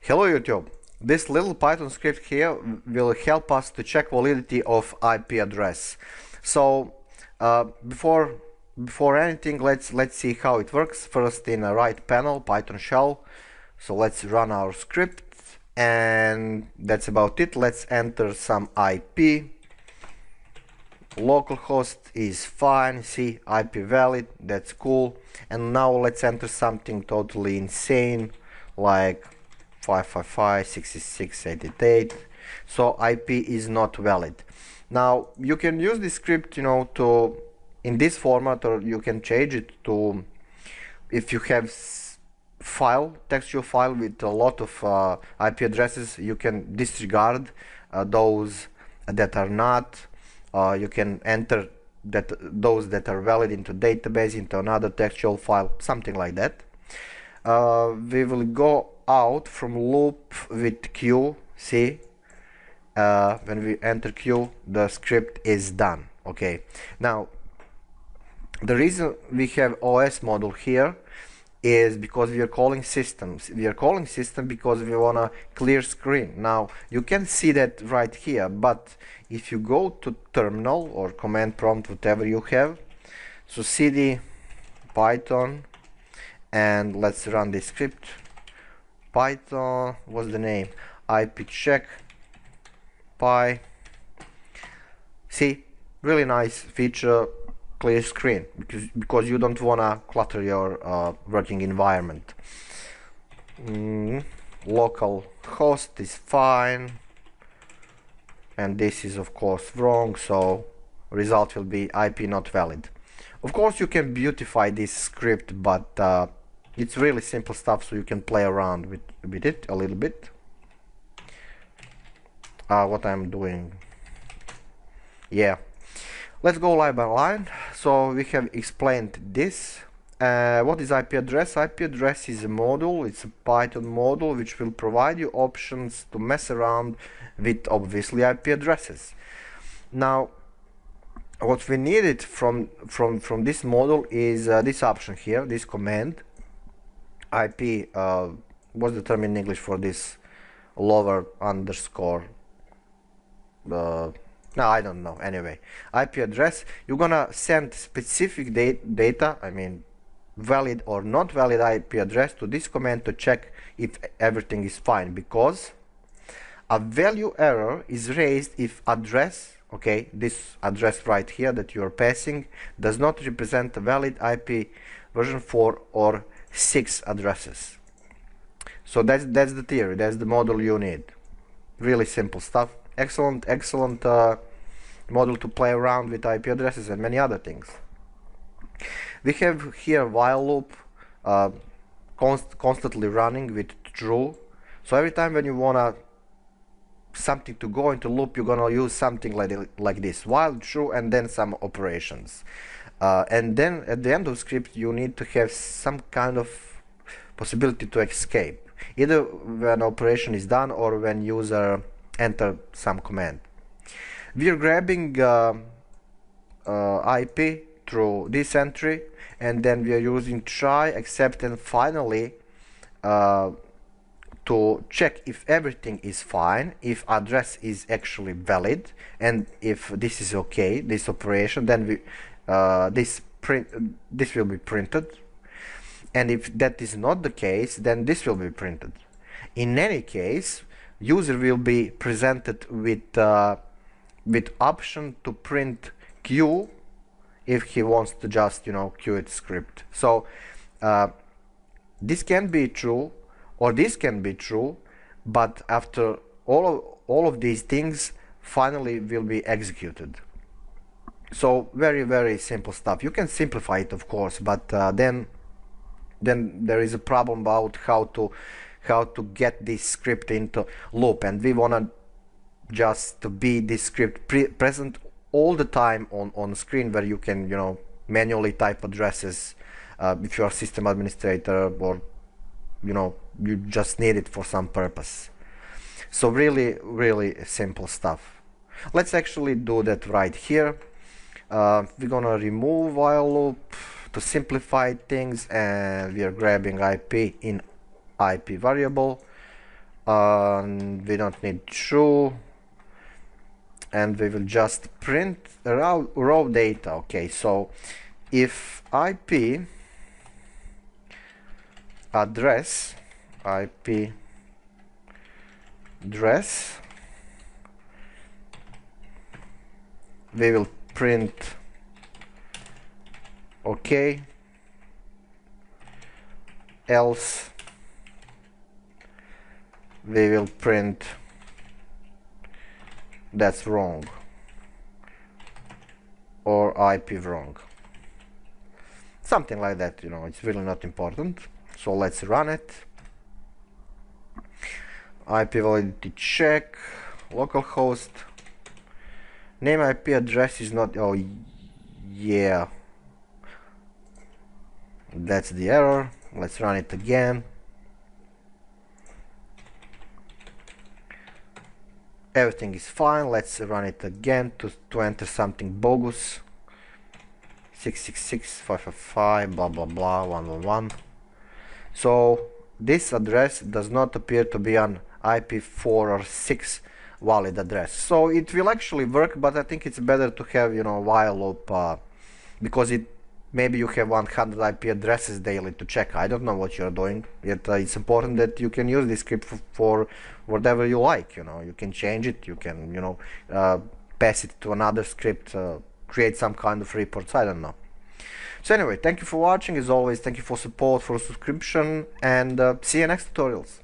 Hello YouTube. This little Python script here will help us to check validity of IP address. So before anything, let's see how it works. First, in the right panel, Python shell. So let's run our script, and that's about it. Let's enter some IP. Localhost is fine. See, IP valid. That's cool. And now let's enter something totally insane, like 555.66.88. So IP is not valid. Now you can use this script, to in this format, or you can change it to, if you have textual file with a lot of IP addresses, you can disregard those that are not. You can enter those that are valid into database, into another textual file, something like that. We will go out from loop with Q. See, when we enter Q, the script is done. Okay, now the reason we have OS module here is because we are calling systems. We are calling system because we want a clear screen. Now you can see that right here, but if you go to terminal or command prompt, whatever you have, so cd python, and let's run this script. Python, what's the name? IP check py. See, really nice feature, clear screen, because you don't wanna clutter your working environment. Local host is fine, and this is of course wrong, so result will be IP not valid. Of course you can beautify this script, but it's really simple stuff, so you can play around with it a little bit. What I'm doing, yeah, let's go line by line. So we have explained this. What is IP address? IP address is a module. It's a Python module which will provide you options to mess around with, obviously, IP addresses. Now what we needed from this module is this option here, this command IP. What's the term in English for this? Lower underscore. No, I don't know. Anyway, IP address, you're gonna send specific data, I mean valid or not valid IP address, to this command to check if everything is fine, because a value error is raised if address, okay, this address right here that you are passing, does not represent a valid IP version 4 or 6 addresses. So that's the theory, that's the model you need. Really simple stuff. Excellent model to play around with IP addresses and many other things. We have here while loop, constantly running with true. So every time when you wanna something to go into loop, you're gonna use something like this, while true, and then some operations. And then at the end of the script you need to have some kind of possibility to escape, either when operation is done or when user enter some command. We are grabbing IP through this entry, and then we are using try, except, and finally to check if everything is fine, if address is actually valid, and if this is okay, this operation, then we this will be printed, and if that is not the case, then this will be printed. In any case, user will be presented with option to print Q if he wants to just queue it script. So this can be true or this can be true, but after all of these things finally will be executed. So very simple stuff. You can simplify it, of course, but then there is a problem about how to get this script into loop, and we want to just to be this script present all the time on screen, where you can manually type addresses if you are system administrator, or you just need it for some purpose. So really simple stuff. Let's actually do that right here. We're gonna remove while loop to simplify things, and we are grabbing IP in IP variable, We don't need true, and we will just print raw data. Okay, so if IP address we will print okay, else we will print that's wrong or IP wrong, something like that. It's really not important. So let's run it. IP validity check, localhost, name IP address is not, oh yeah, that's the error. Let's run it again. Everything is fine. Let's run it again to enter something bogus. 666.555 blah blah blah 111. So this address does not appear to be an IP4 or 6 valid address. So it will actually work, but I think it's better to have while loop, because maybe you have 100 IP addresses daily to check. I don't know what you're doing. Yet it's important that you can use this script for whatever you like. You can change it. You can pass it to another script, create some kind of reports. I don't know. So anyway, thank you for watching. As always, thank you for support, for subscription, and see you next tutorials.